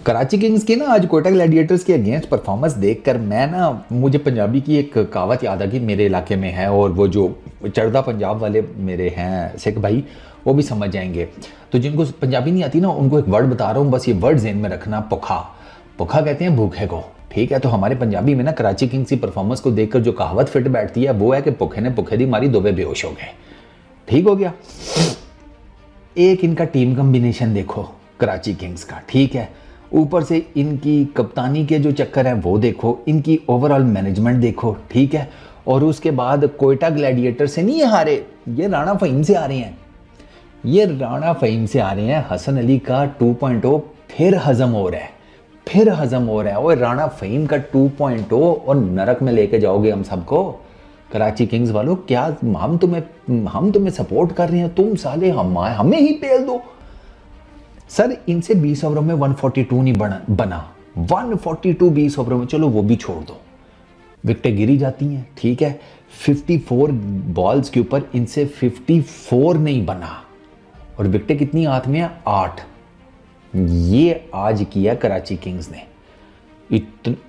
Karachi Kings की ना आज कोयटा ग्लैडिएटर्स के अगेंस्ट परफॉर्मेंस देखकर मैं ना मुझे पंजाबी की एक कहावत याद आ गई, मेरे इलाके में है और वो जो चढ़दा पंजाब वाले मेरे हैं सिख भाई वो भी समझ जाएंगे। तो जिनको पंजाबी नहीं आती ना उनको एक वर्ड बता रहा हूँ, बस ये वर्ड ज़हन में रखना, पुखा। पुखा कहते हैं भूखे को, ठीक है। तो हमारे पंजाबी में ना कराची किंग्स की परफॉर्मेंस को देखकर जो कहावत फिट बैठती है वो है कि भुखे ने भुखे दी मारी, दोवे बेहोश हो गए। ठीक हो गया। एक इनका टीम कॉम्बिनेशन देखो कराची किंग्स का, ठीक है। ऊपर से इनकी कप्तानी के जो चक्कर हैं वो देखो, इनकी ओवरऑल मैनेजमेंट देखो, ठीक है। और उसके बाद कोयटा ग्लैडिएटर से नहीं हारे, ये राणा फ़हीम से आ रहे हैं, ये राणा फ़हीम से आ रहे हैं। हसन अली का 2.0 फिर हजम हो रहा है, फिर हजम हो रहा है। और राणा फ़हीम का 2.0 और नरक में लेके जाओगे हम सबको। कराची किंग्स वालों, क्या हम तुम्हें सपोर्ट कर रहे हैं, तुम साले हमें ही पेल दो। सर इनसे 20 ओवरों में 142 नहीं बना 142 20 ओवरों में, चलो वो भी छोड़ दो, विकेटें गिरी जाती हैं, ठीक है। 54 बॉल्स के ऊपर इनसे 54 नहीं बना और विकेटें कितनी हाथ में है, 8। ये आज किया कराची किंग्स ने।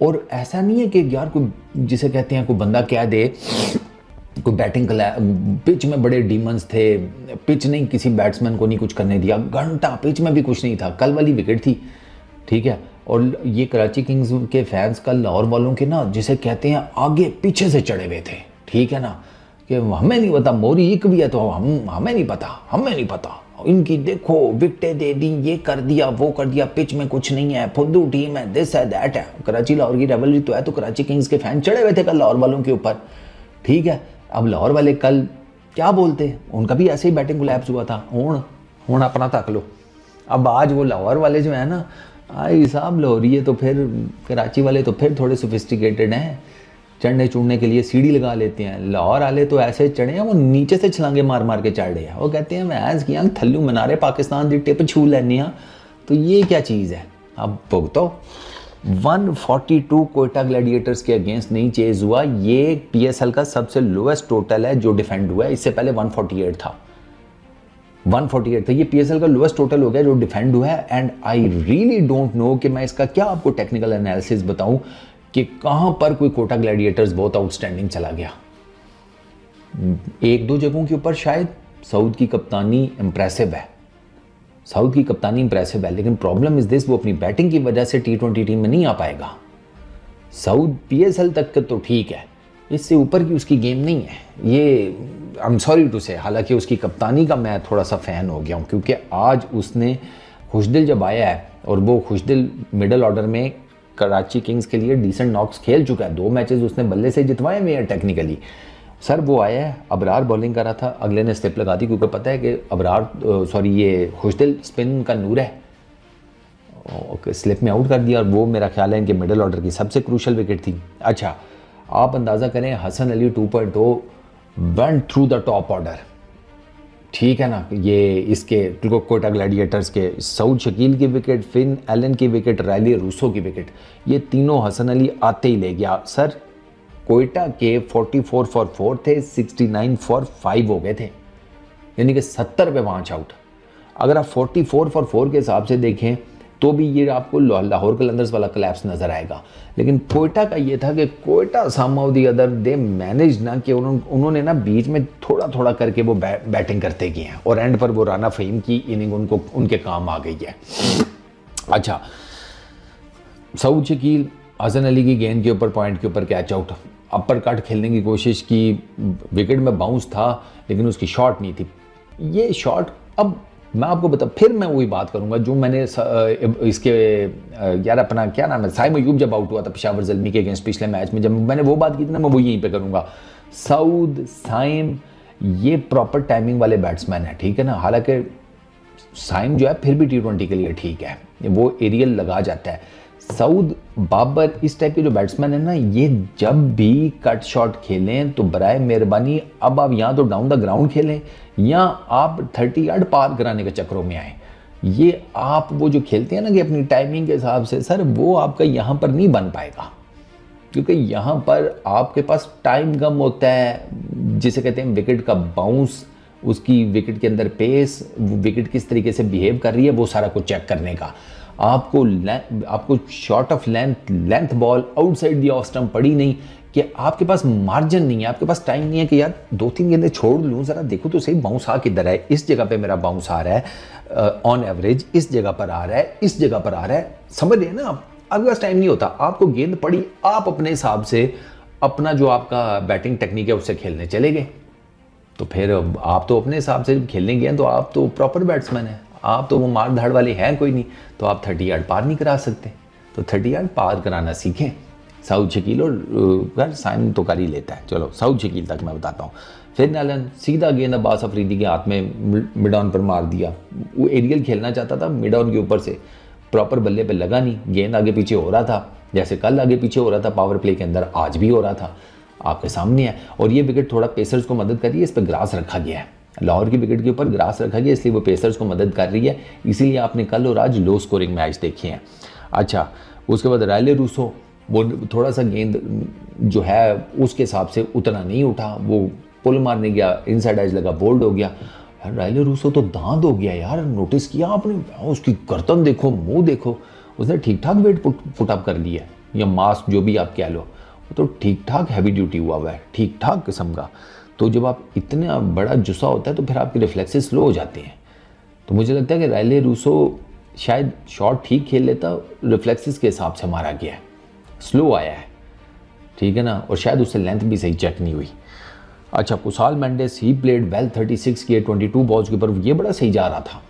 और ऐसा नहीं है कि यार कोई जिसे कहते हैं कोई बंदा कह दे कोई बैटिंग पिच में बड़े डीमंस थे, पिच नहीं किसी बैट्समैन को नहीं कुछ करने दिया, घंटा पिच में भी कुछ नहीं था, कल वाली विकेट थी, ठीक है। और ये कराची किंग्स के फैंस कल लाहौर वालों के ना जिसे कहते हैं आगे पीछे से चढ़े हुए थे, ठीक है ना, कि हमें नहीं पता मोरी एक भी है तो हमें नहीं पता इनकी देखो विकेटें दे दी, ये कर दिया वो कर दिया, पिच में कुछ नहीं है, फुद्दू टीम है, दिस है दैट है। कराची लाहौर की रेवलरी तो है, तो कराची किंग्स के फैन चढ़े हुए थे कल लाहौर वालों के ऊपर, ठीक है। अब लाहौर वाले कल क्या बोलते, उनका भी ऐसे ही बैटिंग कोलैप्स हुआ था, हूँ अपना तक लो। अब आज वो लाहौर वाले जो है ना, आई साहब लाहौरी है तो फिर कराची वाले तो फिर थोड़े सोफिस्टिकेटेड हैं, चढ़ने चुड़ने के लिए सीढ़ी लगा लेते हैं। लाहौर वाले तो ऐसे चढ़े हैं वो नीचे से छलांगे मार मार के चढ़ रहे हैं, वो कहते हैं मैं ऐस किया थल्लू मना रहे पाकिस्तान की टिप छू लेने। तो ये क्या चीज़ है, अब भुगतो। 142 कोयटा ग्लैडिएटर्स के अगेंस्ट नहीं चेज हुआ, ये पीएसएल का सबसे लोएस्ट टोटल है जो डिफेंड हुआ है। इससे पहले 148 था, 148 था, ये पीएसएल का लोएस्ट टोटल हो गया जो डिफेंड हुआ है। And I really don't no कि मैं इसका क्या आपको टेक्निकल एनालिसिस बताऊं कि कहां पर कोई कोयटा ग्लैडिएटर्स बहुत आउटस्टैंडिंग चला गया। एक दो जगहों के ऊपर शायद सऊद की कप्तानी इंप्रेसिव है, साउथ की कप्तानी इंप्रेसिव है, लेकिन प्रॉब्लम इज दिस, वो अपनी बैटिंग की वजह से T20 टीम में नहीं आ पाएगा। साउथ पीएसएल तक का तो ठीक है, इससे ऊपर की उसकी गेम नहीं है। ये आई एम सॉरी टू से, हालांकि उसकी कप्तानी का मैं थोड़ा सा फ़ैन हो गया हूँ, क्योंकि आज उसने खुशदिल जब आया है और वो खुशदिल मिडल ऑर्डर में कराची किंग्स के लिए डिसेंट नॉक्स खेल चुका है, 2 मैचेस उसने बल्ले से जितवाए हुए हैं टेक्निकली। सर वो आया है, अबरार बॉलिंग कर रहा था, अगले ने स्लिप लगा दी, क्योंकि पता है कि ये खुशदिल स्पिन का नूर है, स्लिप में आउट कर दिया। और वो मेरा ख्याल है इनके मिडल ऑर्डर की सबसे क्रूशल विकेट थी। अच्छा आप अंदाज़ा करें, Hasan Ali 2.0 went through the top order, ठीक है ना। ये इसके कोयटा ग्लैडिएटर्स के सऊद शकील की विकेट, फिन एलन की विकेट, रैली रूसो की विकेट, ये तीनों हसन अली आते ही ले गया। सर कोयटा के 44 फॉर 4 थे, 69 फॉर 5 हो गए थे, यानी कि 70 पे 5 आउट। अगर आप 44 फॉर 4 के हिसाब से देखें तो भी ये आपको लाहौर कलंदर्स वाला कोलैप्स नज़र आएगा। लेकिन कोयटा का ये था कि Quetta somehow the other they manage ना, कि उन्होंने ना बीच में थोड़ा थोड़ा करके वो बैटिंग करते गए हैं और एंड पर वो राणा फ़हीम की इनिंग उनके काम आ गई है। अच्छा सऊद शकील हसन अली की गेंद के ऊपर पॉइंट के ऊपर कैच आउट, अपर कट खेलने की कोशिश की, विकेट में बाउंस था लेकिन उसकी शॉट नहीं थी। ये शॉट, अब मैं आपको बता, फिर मैं वही बात करूंगा जो मैंने इसके यार अपना क्या नाम है, साइम अयूब जब आउट हुआ था पेशावर ज़ल्मी के अगेंस्ट पिछले मैच में, जब मैंने वो बात की थी ना, मैं वो यहीं पे करूंगा। सऊद साइम ये प्रॉपर टाइमिंग वाले बैट्समैन है, ठीक है ना। हालांकि साइम जो है फिर भी T20 के लिए ठीक है, वो एरियल लगा जाता है। सऊद बाबर इस टाइप के जो बैट्समैन है ना, ये जब भी कट शॉट खेलें तो बराए मेहरबानी अब आप या तो डाउन द ग्राउंड खेलें या आप 30 यार्ड पार कराने के चक्करों में आए। ये आप वो जो खेलते हैं ना कि अपनी टाइमिंग के हिसाब से, सर वो आपका यहाँ पर नहीं बन पाएगा, क्योंकि यहाँ पर आपके पास टाइम कम होता है, जिसे कहते हैं विकेट का बाउंस, उसकी विकेट के अंदर पेस, विकेट किस तरीके से बिहेव कर रही है, वो सारा कुछ चेक करने का। आपको short of length ball outside the off stump पड़ी नहीं कि आपके पास मार्जिन नहीं है, आपके पास टाइम नहीं है कि यार 2-3 गेंदें छोड़ लूँ, ज़रा देखो तो सही बाउंस आ किधर है, इस जगह पे मेरा बाउंस आ रहा है, ऑन एवरेज इस जगह पर आ रहा है, इस जगह पर आ रहा है, समझ रहे हैं ना आप। आपके पास टाइम नहीं होता, आपको गेंद पड़ी, आप अपने हिसाब से अपना जो आपका बैटिंग टेक्निक है उससे खेलने चले गए। तो फिर आप तो अपने हिसाब से खेलने गए तो आप तो प्रॉपर बैट्समैन हैं, आप तो वो मार धाड़ वाले हैं कोई नहीं, तो आप 30 यार्ड पार नहीं करा सकते। तो 30 यार्ड पार कराना सीखें। साउथ शकील और साइमन तो कर ही लेता है, चलो साउथ शकील तक मैं बताता हूँ। फिर नालन सीधा गेंद अब्बास अफरीदी के हाथ में मिड ऑन पर मार दिया। वो एरियल खेलना चाहता था मिड ऑन के ऊपर से, प्रॉपर बल्ले पे लगा नहीं, गेंद आगे पीछे हो रहा था, जैसे कल आगे पीछे हो रहा था पावर प्ले के अंदर, आज भी हो रहा था, आपके सामने है। और ये विकेट थोड़ा पेसर्स को मदद कर रही है, इस पर ग्रास रखा गया है, लाहौर की विकेट के ऊपर ग्रास रखा गया, इसलिए वो पेसर्स को मदद कर रही है, इसीलिए आपने कल और आज लो स्कोरिंग मैच देखे हैं। अच्छा, उसके बाद रायले रूसो, वो थोड़ा सा गेंद जो है उसके हिसाब से उतना नहीं उठा, वो पुल मारने गया, इनसाइड एज लगा, बोल्ड हो गया। यार रायले रूसो तो दांत हो गया यार, नोटिस किया आपने? उसकी गर्दन देखो, मुंह देखो, उसने ठीक ठाक वेट पुटअप कर लिया, या मास्क जो भी आप कह लो, वो तो ठीक ठाक हैवी ड्यूटी हुआ है, ठीक ठाक किस्म का। तो जब आप इतना बड़ा जुस्सा होता है तो फिर आपके रिफ्लेक्सेस स्लो हो जाते हैं। तो मुझे लगता है कि रायले रूसो शायद शॉट ठीक खेल लेता, रिफ्लेक्सेस के हिसाब से मारा गया है, स्लो आया है, ठीक है ना, और शायद उससे लेंथ भी सही चेक नहीं हुई। अच्छा, Kusal Mendes he played well, 36 किए 22 बॉल्स के ऊपर, ये बड़ा सही जा रहा था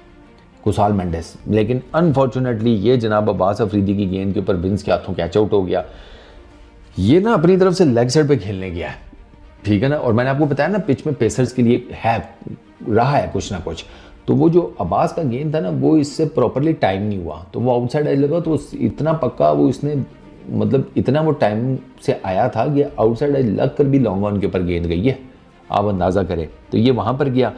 कुसाल मेंडेस, लेकिन अनफॉर्चुनेटली ये जनाब अब्बास अफरीदी की गेंद के ऊपर विंस के हाथों कैच आउट हो गया। ये ना अपनी तरफ से लेग साइड पे खेलने गया है, ठीक है ना, और मैंने आपको बताया ना पिच में पेसर्स के लिए है रहा है कुछ ना कुछ, तो वो जो अब्बास का गेंद था ना वो इससे प्रॉपरली टाइम नहीं हुआ, तो वो आउटसाइड एज लगा, तो इतना पक्का वो इसने मतलब इतना वो टाइम से आया था कि आउटसाइड एज लग कर भी लॉन्ग ऑन के ऊपर गेंद गई है, आप अंदाज़ा करें, तो ये वहाँ पर गया।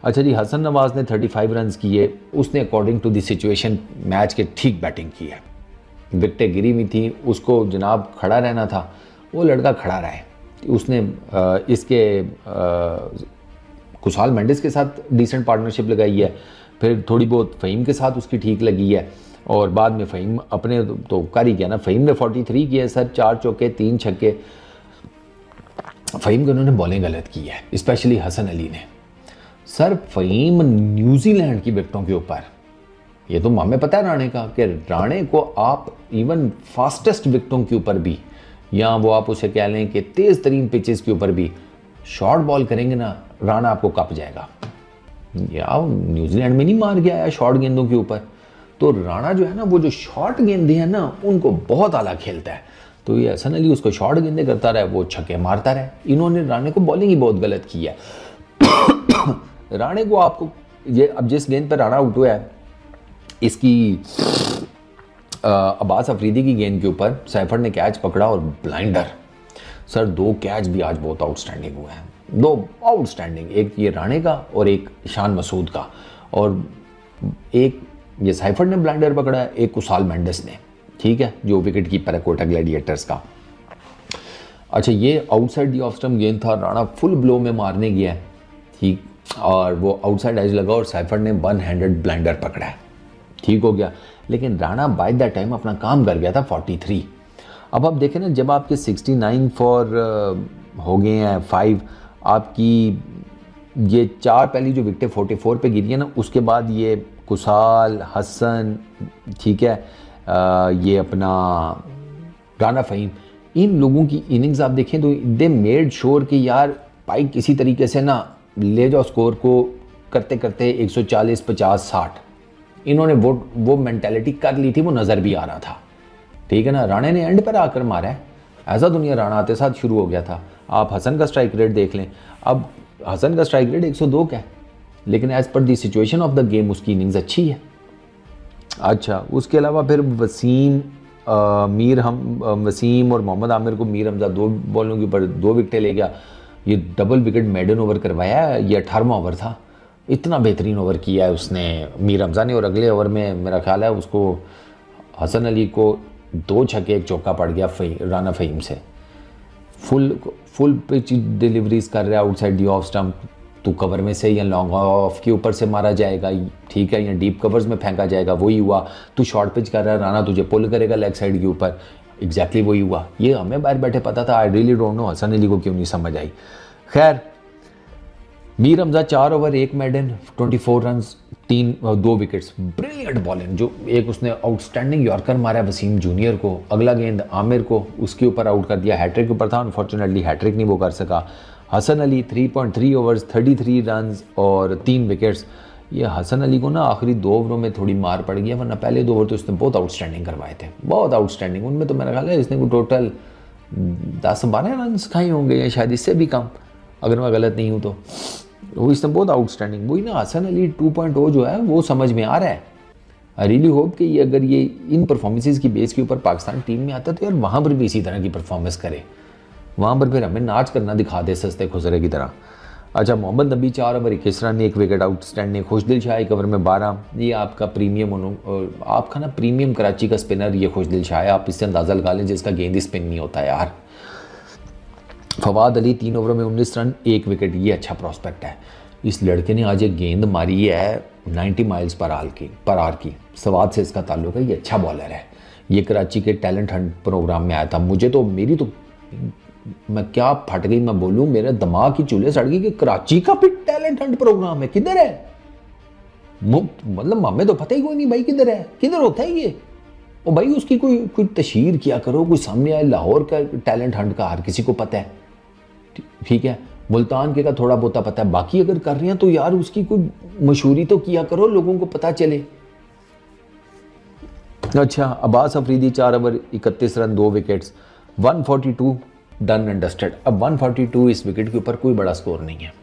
अच्छा जी, हसन नवाज़ ने 35 रन किए, उसने according to the situation match के ठीक बैटिंग की है, विकेटें गिरी हुई थी, उसको जनाब खड़ा रहना था, वो लड़का खड़ा रहा है, उसने इसके कुसाल मेंडेस के साथ डिसेंट पार्टनरशिप लगाई है, फिर थोड़ी बहुत फ़हीम के साथ उसकी ठीक लगी है, और बाद में फ़हीम अपने तो कर ही गया ना, फ़हीम ने 43 किए सर, 4 चौके 3 छक्के। फ़हीम को उन्होंने बॉलिंग गलत की है, स्पेशली हसन अली ने। सर फ़हीम न्यूजीलैंड की विकेटों के ऊपर, ये तो हमें पता है राणे का, कि राणे को आप इवन फास्टेस्ट विकेटों के ऊपर भी, या वो आप उसे कह लें कि तेज़ तरीन पिचेस के ऊपर भी शॉर्ट बॉल करेंगे ना, राणा आपको कप जाएगा। या न्यूजीलैंड में नहीं मार गया है शॉर्ट गेंदों के ऊपर, तो राणा जो है ना वो जो शॉर्ट गेंदें हैं ना उनको बहुत आला खेलता है, तो ये हसन अली उसको शॉर्ट गेंदें करता रहे, वो छक्के मारता रहे। इन्होंने राणे को बॉलिंग ही बहुत गलत की है। राणे को आपको ये अब जिस गेंद पर राणा आउट हुआ है, इसकी अब्बास अफरीदी की गेंद के ऊपर सैफर ने कैच पकड़ा और ब्लाइंडर, सर 2 कैच भी आज बहुत आउटस्टैंडिंग हुए हैं, 2 आउटस्टैंडिंग, एक ये राणे का और एक शान मसूद का, और एक ये सैफर ने ब्लाइंडर पकड़ा है, एक कुसाल मेंडेस ने, ठीक है, जो विकेट कीपर है कोटा ग्लैडिएटर्स का। अच्छा, ये आउटसाइड दी ऑफ स्टंप गेंद था, राणा फुल ब्लो में मारने गया है, ठीक, और वो आउटसाइड एज लगा और सैफर ने 1 हैंडेड ब्लाइंडर पकड़ा है, ठीक हो गया, लेकिन राणा बाय दैट टाइम अपना काम कर गया था 43। अब आप देखें ना, जब आपके 69 फॉर हो गए हैं 5, आपकी ये 4 पहली जो विकेटें 44 पे गिरी है ना, उसके बाद ये कुसाल, हसन, ठीक है, ये अपना राणा फ़हीम, इन लोगों की इनिंग्स आप देखें तो दे मेड श्योर कि यार भाई किसी तरीके से ना ले जाओ स्कोर को, करते करते 140, 50, 60, इन्होंने वो मेंटालिटी कर ली थी, वो नज़र भी आ रहा था, ठीक है ना। राणे ने एंड पर आकर मारा है, ऐसा दुनिया राणा आते साथ शुरू हो गया था। आप हसन का स्ट्राइक रेट देख लें, अब हसन का स्ट्राइक रेट 102 का है, लेकिन as per the situation of the game उसकी इनिंग्स अच्छी है। अच्छा, उसके अलावा फिर वसीम और मोहम्मद आमिर को मीर हमजा 2 बॉलों के ऊपर 2 विकेटें ले गया, ये डबल विकेट मेडन ओवर करवाया है, ये 18वां ओवर था, इतना बेहतरीन ओवर किया है उसने मीर हमजा ने, और अगले ओवर में मेरा ख्याल है उसको हसन अली को 2 छक्के 1 चौका पड़ गया राना फ़हीम से। फुल पिच डिलीवरीज कर रहा है आउटसाइड दी ऑफ स्टंप, तो कवर में से या लॉन्ग ऑफ के ऊपर से मारा जाएगा, ठीक है, या डीप कवर्स में फेंका जाएगा, वही हुआ। तू शॉर्ट पिच कर रहा है, राना तुझे पुल करेगा लेग साइड के ऊपर, एग्जैक्टली वही हुआ। ये हमें बाहर बैठे पता था। I really don't know Hasan Ali को क्यों नहीं समझ आई। खैर, Mir Hamza 4 over 1 maiden 24 run 2 wickets, brilliant bowling. जो एक उसने आउटस्टैंडिंग यॉर्कर मारा वसीम जूनियर को, अगला गेंद आमिर को उसके ऊपर आउट कर दिया। हैट्रिक के ऊपर था, अनफॉर्चुनेटली हैट्रिक नहीं वो कर सका। हसन अली 3.3 ओवर्स 33 रन और 3 विकेट्स। ये हसन अली को ना आखिरी 2 ओवरों में थोड़ी मार पड़ गया, वरना पहले 2 ओवर तो उसने बहुत आउटस्टैंडिंग करवाए थे, बहुत आउटस्टैंडिंग। उनमें तो मेरा ख्याल है इसने को टोटल 10-12 रन खाए होंगे या शायद इससे भी कम, अगर मैं गलत नहीं हूँ तो। वो इसने बहुत आउटस्टैंडिंग, वही ना हसन अली 2.0 जो है वो समझ में आ रहा है। आई रियली होप कि ये अगर ये इन परफॉर्मेंसेस की बेस के ऊपर पाकिस्तान टीम में आता तो यार वहाँ पर भी इसी तरह की परफॉर्मेंस करे, वहाँ पर फिर हमें नाच करना दिखा दे सस्ते खुसरे की तरह। अच्छा, मोहम्मद नबी 4 ओवर 21 रन 1 विकेट, आउटस्टैंडिंग। खुशदिल शाह 1 ओवर में 12। ये आपका प्रीमियम आपका ना प्रीमियम कराची का स्पिनर ये खुशदिल शाह है, आप इससे अंदाज़ा लगा लें जिसका गेंद ही स्पिन नहीं होता यार। फवाद अली 3 ओवर में 19 रन 1 विकेट, ये अच्छा प्रोस्पेक्ट है। इस लड़के ने आज एक गेंद मारी है 90 माइल्स पर आवर की, सवाद से इसका ताल्लुक है, ये अच्छा बॉलर है। ये कराची के टैलेंट हंट प्रोग्राम में आया था। मुझे तो मैं क्या फट गई, मैं बोलूं मेरे दिमाग की चूल्हे सड़ गई कि कराची का भी टैलेंट हंट प्रोग्राम है, किधर है? मतलब हमें तो पता ही कोई नहीं भाई किधर है, किधर होता है ये। और भाई उसकी कोई तशहीर किया करो, कोई सामने आए। लाहौर का टैलेंट हंट का हर किसी को पता है, ठीक है, मुल्तान के का थोड़ा बहुत पता है, बाकी अगर कर रहे हैं तो यार उसकी कोई मशहूरी तो किया करो, लोगों को पता चले। अच्छा, Abbas Afridi 4 over 31 run 2 wickets, 142 done and dusted. अब 142 इस विकेट के ऊपर कोई बड़ा स्कोर नहीं है,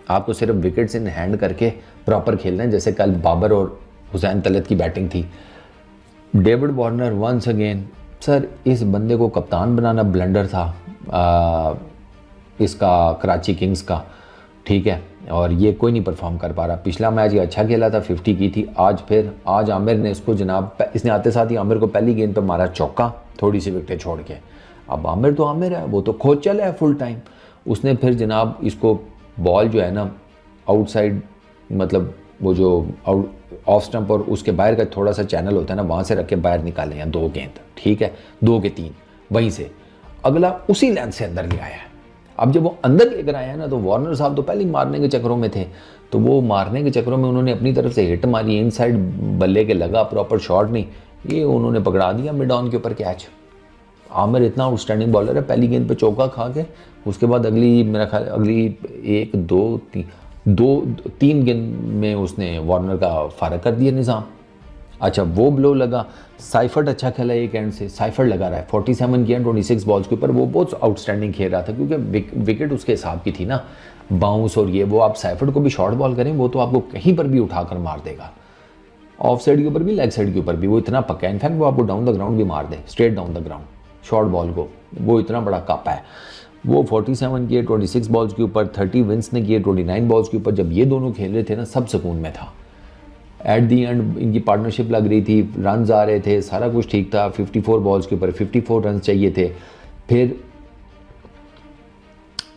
आपको सिर्फ विकेट्स इन हैंड करके प्रॉपर खेलना है, जैसे कल बाबर और हुसैन तलत की बैटिंग थी। David Warner once again, sir इस बंदे को कप्तान बनाना ब्लंडर था इसका कराची किंग्स का, ठीक है, और ये कोई नहीं परफॉर्म कर पा रहा। पिछला मैच ये अच्छा खेला था, 50 की थी। आज आमिर ने इसको जनाब, इसने आते साथ ही आमिर को पहली गेंद पर मारा चौका, थोड़ी सी विकेटें छोड़ के। अब आमिर तो आमिर है, वो तो खोचल है फुल टाइम। उसने फिर जनाब इसको बॉल जो है ना आउटसाइड, मतलब वो जो ऑफ स्टंप और उसके बाहर का थोड़ा सा चैनल होता है ना, वहाँ से रख के बाहर निकाले हैं 2 गेंद, ठीक है, 2 के 3, वहीं से अगला उसी लेंथ से अंदर ले आया है। अब जब वो अंदर लेकर आया ना तो वार्नर साहब तो पहले ही मारने के चक्करों में थे, तो वो मारने के चक्करों में उन्होंने अपनी तरफ से हिट मारी, इनसाइड बल्ले के लगा, प्रॉपर शॉट नहीं, ये उन्होंने पकड़ा दिया मिड ऑन के ऊपर कैच। आमिर इतना आउटस्टैंडिंग बॉलर है, पहली गेंद पे चौका खा के उसके बाद मेरा ख्याल अगली 1 2 3 गेंद में उसने वार्नर का फारग कर दिया निज़ाम। अच्छा, वो ब्लो लगा। साइफर्ट अच्छा खेला एक एंड से, साइफर्ट लगा रहा है 47 की एंड 26 बॉल्स के ऊपर, वो बहुत आउटस्टैंडिंग खेल रहा था क्योंकि विकेट उसके हिसाब की थी ना, बाउंस और ये वो। आप साइफर्ट को भी शॉर्ट बॉल करें वो तो आपको कहीं पर भी उठाकर मार देगा, ऑफ साइड के ऊपर भी, लेग साइड के ऊपर भी, वो इतना पक्का है। इनफैक्ट वो आपको डाउन द ग्राउंड भी मार दे, straight down the ground short ball को, वो इतना बड़ा कापा है। वो 47 किए 26 बॉल्स के ऊपर, 30 विंस ने किए 29 बॉल्स के ऊपर। जब ये दोनों खेल रहे थे ना सब सुकून में था। एट दी एंड इनकी पार्टनरशिप लग रही थी, रन्स आ रहे थे, सारा कुछ ठीक था। 54 बॉल्स के ऊपर 54 रन चाहिए थे। फिर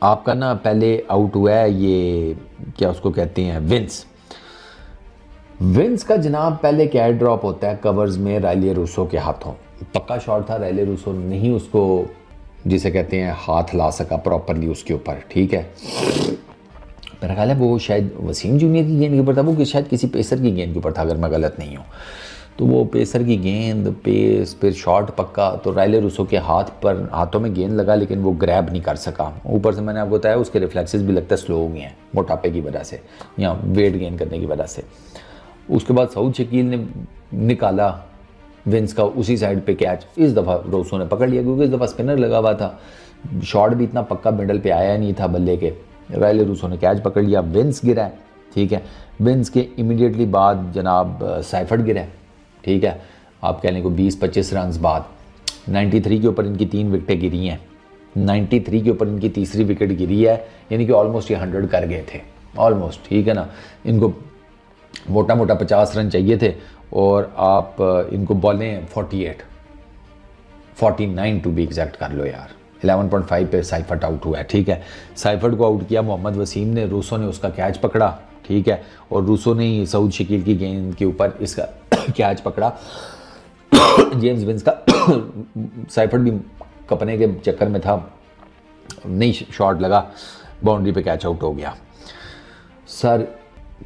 आपका ना पहले आउट हुआ है ये क्या उसको कहते हैं, विंस का जनाब पहले कैच ड्रॉप होता है कवर्स में राइले रूसो के हाथों, पक्का शॉट था, राइले रूसो नहीं उसको जिसे कहते हैं हाथ ला सका प्रॉपरली उसके ऊपर, ठीक है। मेरा ख्याल है वो शायद वसीम जूनियर की गेंद के ऊपर था, वो शायद किसी पेसर की गेंद के ऊपर था अगर मैं गलत नहीं हूँ। तो वो पेसर की गेंद पेस फिर शॉट पक्का, तो राइले रूसो के हाथों में गेंद लगा लेकिन वो ग्रैब नहीं कर सका। ऊपर से मैंने आपको बताया उसके रिफ्लेक्सेस भी लगता है स्लो हो गए हैं मोटापे की वजह से या वेट गेन करने की वजह से। उसके बाद सऊद शकील ने निकाला विंस का उसी साइड पे कैच, इस दफ़ा रूसो ने पकड़ लिया क्योंकि इस दफ़ा स्पिनर लगा हुआ था, शॉट भी इतना पक्का मिडल पे आया नहीं था बल्ले के। राइले रूसो ने कैच पकड़ लिया, विंस गिरा है, ठीक है। विंस के इमीडिएटली बाद जनाब साइफर्ट गिरा है, ठीक है। आप कह लें को 20-25 रन बाद 93 के ऊपर इनकी 3 विकेटें गिरी हैं, 93 के ऊपर इनकी तीसरी विकेट गिरी है, यानी कि ऑलमोस्ट ये 100 कर गए थे ऑलमोस्ट, ठीक है ना। इनको मोटा मोटा 50 रन चाहिए थे और आप इनको बॉलें 49 टू बी एग्जैक्ट कर लो यार, 11.5 पे साइफर्ट आउट हुआ है, ठीक है। साइफर्ट को आउट किया मोहम्मद वसीम ने, रूसो ने उसका कैच पकड़ा, ठीक है, और रूसो ने ही सऊद शकील की गेंद के ऊपर इसका कैच पकड़ा। जेम्स विंस का साइफर्ट भी कपने के चक्कर में था, नहीं शॉट लगा, बाउंड्री पे कैच आउट हो गया। सर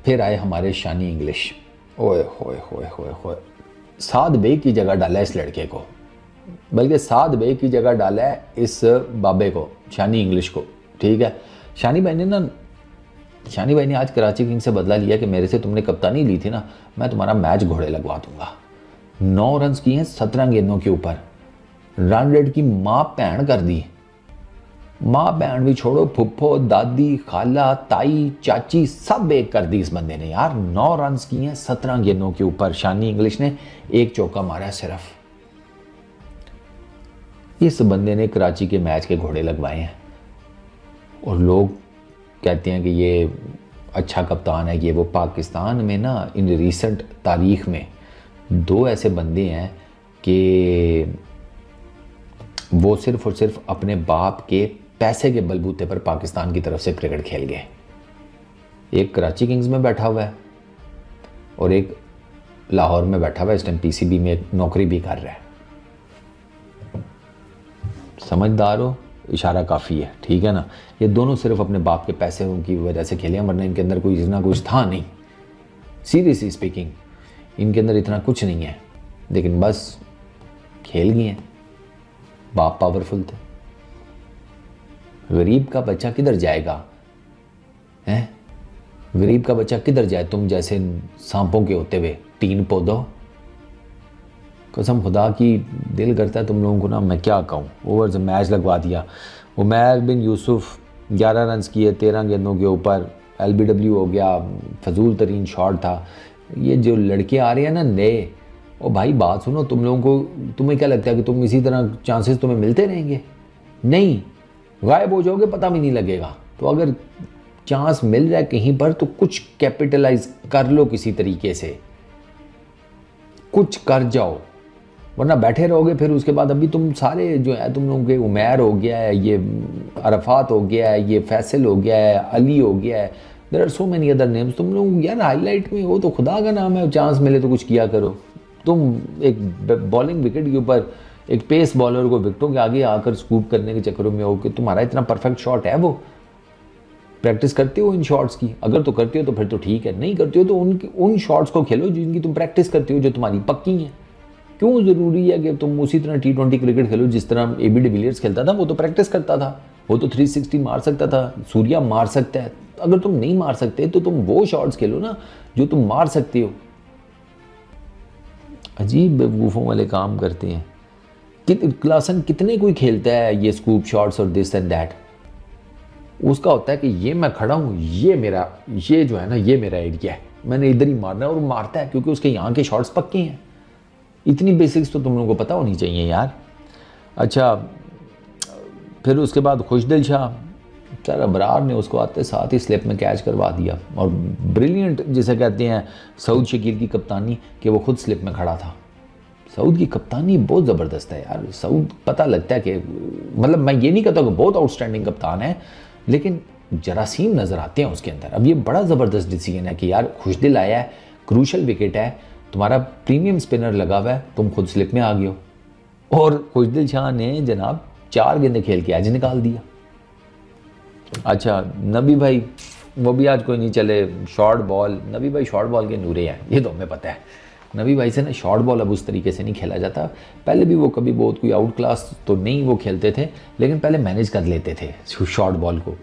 फिर आए हमारे शानी इंग्लिश, ओए होए होए होए होए, साद बेग की जगह डाला इस लड़के को, बल्कि साद बेग की जगह डाला है इस बाबे को, शानी इंग्लिश को, ठीक है। शानी भाई ने आज कराची किंग्स से बदला लिया कि मेरे से तुमने कप्तानी ली थी ना, मैं तुम्हारा मैच घोड़े लगवा दूंगा। 9 रन किए हैं 17 गेंदों के ऊपर, रन रेट की माँ भैन कर दी, माँ बहन भी छोड़ो, फुफ्फो, दादी, खाला, ताई, चाची सब एक कर दी इस बंदे ने यार। 9 रन किए हैं 17 गेंदों के ऊपर, शानी इंग्लिश ने एक चौका मारा सिर्फ। इस बंदे ने कराची के मैच के घोड़े लगवाए हैं और लोग कहते हैं कि ये अच्छा कप्तान है, ये वो। पाकिस्तान में ना इन रिसेंट तारीख में 2 ऐसे बंदे हैं कि वो सिर्फ और सिर्फ अपने बाप के पैसे के बलबूते पर पाकिस्तान की तरफ से क्रिकेट खेल गए। एक कराची किंग्स में बैठा हुआ है और एक लाहौर में बैठा हुआ है, इस टाइम पीसीबी में नौकरी भी कर रहा है। समझदार हो, इशारा काफ़ी है, ठीक है ना। ये दोनों सिर्फ अपने बाप के पैसे की वजह से खेले, वरना इनके अंदर कोई इतना कुछ था नहीं। सीरियसली स्पीकिंग इनके अंदर इतना कुछ नहीं है, लेकिन बस खेल गए हैं, बाप पावरफुल थे। गरीब का बच्चा किधर जाएगा, हैं? गरीब का बच्चा किधर जाए तुम जैसे सांपों के होते हुए 3 पौधों। कसम खुदा की दिल करता है तुम लोगों को ना, मैं क्या कहूँ, ओवर द मैच लगवा दिया। उमैर बिन यूसुफ 11 रन किए 13 गेंदों के ऊपर, LBW हो गया, फजूल तरीन शॉट था। ये जो लड़के आ रहे हैं ना नए, ओ भाई बात सुनो, तुम लोगों को, तुम्हें क्या लगता है कि तुम इसी तरह चांसेस तुम्हें मिलते रहेंगे? नहीं, गायब हो जाओगे, पता भी नहीं लगेगा। तो अगर चांस मिल रहा है कहीं पर तो कुछ कैपिटलाइज कर लो, किसी तरीके से कुछ कर जाओ, वरना बैठे रहोगे फिर उसके बाद। अभी तुम सारे जो है तुम लोगों के, उमैर हो गया है, ये अरफात हो गया है, ये फैसल हो गया है, अली हो गया है, there are so many other names. तुम लोग यार हाईलाइट में हो तो खुदा का नाम है, चांस मिले तो कुछ किया करो। तुम एक बॉलिंग विकेट के ऊपर एक पेस बॉलर को विकेटों के आगे आकर स्कूप करने के चक्करों में हो कि तुम्हारा इतना परफेक्ट शॉट है, वो प्रैक्टिस करते हो इन शॉट्स की? अगर तो करते हो तो फिर तो ठीक है, नहीं करते हो तो उन शॉट्स को खेलो जिनकी तुम प्रैक्टिस करते हो, जो तुम्हारी पक्की हैं। क्यों ज़रूरी है कि तुम उसी तरह T20 क्रिकेट खेलो जिस तरह AB डिविलियर्स खेलता था? वो तो प्रैक्टिस करता था, वो तो 360 मार सकता था, सूर्या मार सकता है। अगर तुम नहीं मार सकते तो तुम वो शॉट्स खेलो ना जो तुम मार सकते हो। अजीब बेवकूफ़ों वाले काम करते हैं। क्लासन कितने कोई खेलता है ये स्कूप शॉट्स और दिस एंड दैट, उसका होता है कि ये मैं खड़ा हूँ, ये जो है ना, ये मेरा एरिया है, मैंने इधर ही मारना है, और मारता है क्योंकि उसके यहाँ के शॉट्स पक्के हैं। इतनी बेसिक्स तो तुम लोगों को पता होनी चाहिए यार। अच्छा, फिर उसके बाद खुशदिल शाह, सर अबरार ने उसको आते साथ ही स्लिप में कैच करवा दिया, और ब्रिलियंट जिसे कहते हैं सऊद शकील की कप्तानी, कि वो खुद स्लिप में खड़ा था। सऊद की कप्तानी बहुत ज़बरदस्त है यार। सऊद पता लगता है कि, मतलब मैं ये नहीं कहता कि बहुत आउटस्टैंडिंग कप्तान है, लेकिन जरासीम नज़र आते हैं उसके अंदर। अब ये बड़ा ज़बरदस्त डिसीजन है कि यार खुशदिल आया है, क्रूशल विकेट है, तुम्हारा प्रीमियम स्पिनर लगा हुआ है, तुम खुद स्लिप में आ गए हो, और खुशदिल शाह ने जनाब 4 गेंदें खेल के आज निकाल दिया। अच्छा, नबी भाई वो भी आज कोई नहीं चले, शॉर्ट बॉल, नबी भाई शॉर्ट बॉल के नूरे हैं, ये तो हमें पता है। नबी भाई से ना शॉर्ट बॉल अब उस तरीके से नहीं खेला जाता। पहले भी वो कभी बहुत कोई आउट क्लास तो नहीं वो खेलते थे, लेकिन पहले मैनेज कर लेते थे शॉर्ट बॉल को।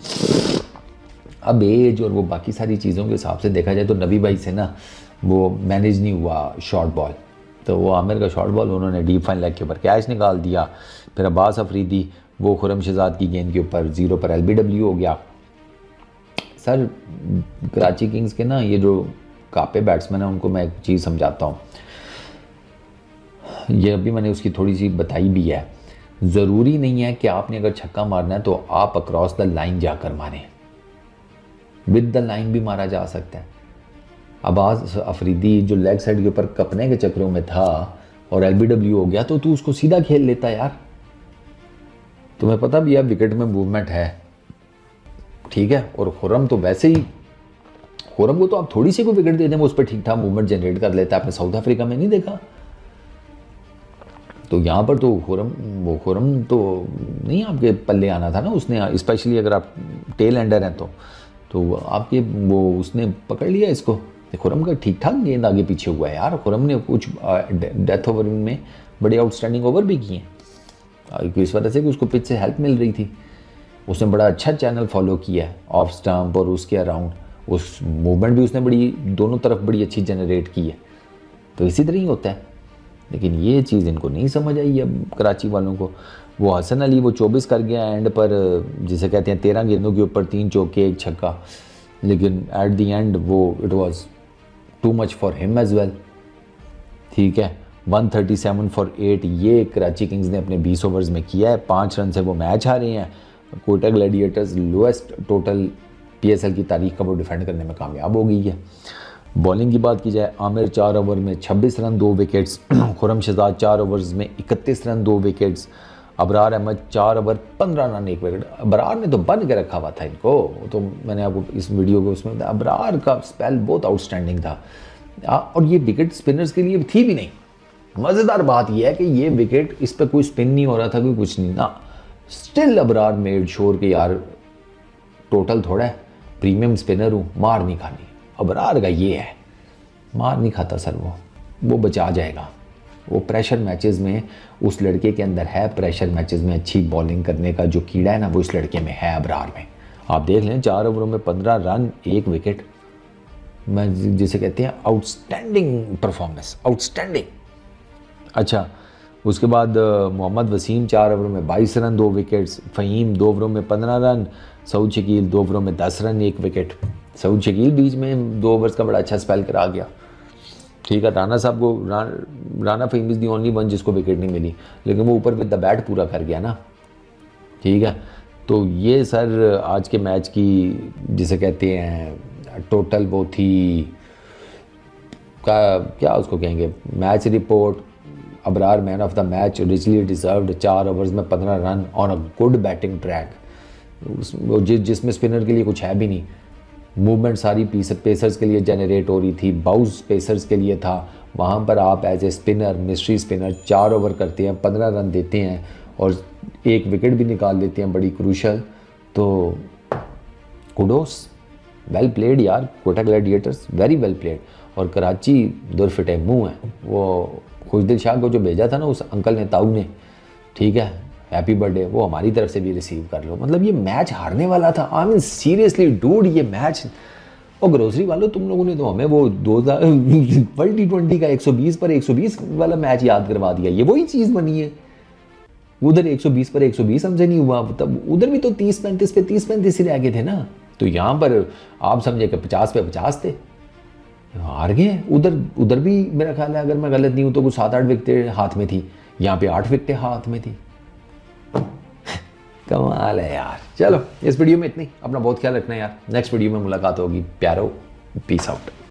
अब एज और वो बाकी सारी चीज़ों के हिसाब से देखा जाए तो नबी भाई से ना वो मैनेज नहीं हुआ शॉर्ट बॉल। तो वो आमिर का शॉर्ट बॉल उन्होंने डीप फाइन लेग के ऊपर कैच निकाल दिया। फिर अब्बास अफरीदी वो खुरम शहजाद की गेंद के ऊपर 0 पर LBW हो गया। सर कराची किंग्स के ना ये जो कापे बैट्समैन हैं उनको मैं एक चीज़ समझाता हूँ, ये अभी मैंने उसकी थोड़ी सी बताई भी है। ज़रूरी नहीं है कि आपने अगर छक्का मारना है तो आप अक्रॉस द लाइन जाकर मारें, विद द लाइन भी मारा जा सकता है। अब्बास अफरीदी जो लेग साइड के ऊपर कपने के चक्रों में था और LBW हो गया तो तू उसको सीधा खेल लेता यार। तुम्हें पता भी है विकेट में मूवमेंट है, ठीक है। और खुरम तो वैसे ही, खुरम को तो आप थोड़ी सी कोई विकेट दे दें वो उस पर ठीक ठाक मूवमेंट जनरेट कर लेता है। आपने साउथ अफ्रीका में नहीं देखा? तो यहाँ पर तो खुरम तो नहीं आपके पल्ले आना था ना। उसने स्पेशली अगर आप टेल एंडर हैं तो आपके वो उसने पकड़ लिया इसको। खुरम का ठीक ठाक गेंद आगे पीछे हुआ है यार। खुरम ने कुछ डेथ ओवर में बड़े आउटस्टैंडिंग ओवर भी किए हैं इस वजह से कि उसको पिच से हेल्प मिल रही थी। उसने बड़ा अच्छा चैनल फॉलो किया है ऑफ स्टंप और उसके अराउंड। उस मूवमेंट भी उसने बड़ी दोनों तरफ बड़ी अच्छी जनरेट की है। तो इसी तरह ही होता है। लेकिन ये चीज़ इनको नहीं समझ आई अब कराची वालों को। वो हसन अली वो 24 कर गया एंड पर, जिसे कहते हैं 13 गेंदों के ऊपर 3 चौके 1 छक्का। लेकिन एट द एंड वो it was too much for him as well, ठीक है। 137 फॉर 8 ये कराची किंग्स ने अपने 20 ओवर्स में किया है। 5 रन से वो मैच हारे हैं। Quetta Gladiators lowest total PSL की तारीख का वो डिफेंड करने में कामयाब हो गई है। बॉलिंग की बात की जाए, आमिर 4 ओवर में 26 run 2 wickets, Khurram Shahzad 4 overs में 31 run 2 wickets, Abrar Ahmed 4 over 15 run 1 wicket. Abrar ने तो बन के रखा हुआ था इनको। तो मैंने आपको इस वीडियो को उसमें बताया, अबरार का स्पेल बहुत आउटस्टैंडिंग था। और ये विकेट स्पिनर्स के लिए थी भी नहीं। मज़ेदार बात यह है कि ये विकेट इस पर कोई स्पिन नहीं हो रहा था, कोई कुछ नहीं ना। स्टिल अबरार मेड श्योर कि यार टोटल थोड़ा है, प्रीमियम स्पिनर हूँ, मार नहीं खानी। अबरार का ये है, मार नहीं खाता सर। वो बचा जाएगा। वो प्रेशर मैचेस में उस लड़के के अंदर है, प्रेशर मैचेस में अच्छी बॉलिंग करने का जो कीड़ा है ना वो इस लड़के में है, अबरार में। आप देख लें 4 ओवरों में 15 रन 1 विकेट, मैं जिसे कहते हैं आउटस्टैंडिंग परफॉर्मेंस, आउटस्टैंडिंग। अच्छा, उसके बाद मोहम्मद वसीम 4 ओवरों में 22 रन 2 विकेट्स, फ़हीम 2 ओवरों में 15 रन, सऊद शकील 2 ओवरों में 10 रन 1 विकेट। सऊद शकील बीच में 2 ओवर्स का बड़ा अच्छा स्पेल करा गया, ठीक है। राना साहब को Rana Faheem is the only one जिसको विकेट नहीं मिली, लेकिन वो ऊपर विद द बैट पूरा कर गया ना, ठीक है। तो ये सर आज के मैच की जिसे कहते हैं टोटल वो थी क्या उसको कहेंगे, match report. Abrar man of the match, richly deserved, 4 overs में 15 run on a good batting track, जिसमें स्पिनर के लिए कुछ है भी नहीं। मूवमेंट सारी पेसर्स के लिए जनरेट हो रही थी, बाउंस पेसर्स के लिए था। वहाँ पर आप as a spinner, mystery spinner 4 over करते हैं, 15 रन देते हैं और 1 विकेट भी निकाल देते हैं, बड़ी क्रूशल। तो कुडोस, वेल प्लेड यार, Quetta Gladiators very well played. और कराची दुरफिटे मुँह है। वो खुशदिल शाह को जो भेजा था ना उस अंकल ने, ताऊ ने, ठीक है, हैप्पी बर्थडे, वो हमारी तरफ से भी रिसीव कर लो। मतलब ये मैच हारने वाला था। आई मीन सीरियसली डूड, ये मैच। और ग्रोसरी वालों तुम लोगों ने तो हमें वो 2000 वर्ल्ड T20 का 120 पर 120 वाला मैच याद करवा दिया। ये वही चीज़ बनी है। उधर 120 पर 120 हमसे नहीं हुआ, तब उधर भी तो 30-35 पे 30-35 ही रह गए थे ना। तो यहाँ पर आप समझे कि 50 पे 50 थे, हार गए। उधर भी मेरा ख्याल है अगर मैं गलत नहीं हूँ तो कुछ 7-8 विकेटें हाथ में थी, यहाँ पे 8 विकेटें हाथ में थी। कमाल है यार। चलो इस वीडियो में इतनी, अपना बहुत ख्याल रखना यार। नेक्स्ट वीडियो में मुलाकात होगी। प्यारो, पीस आउट।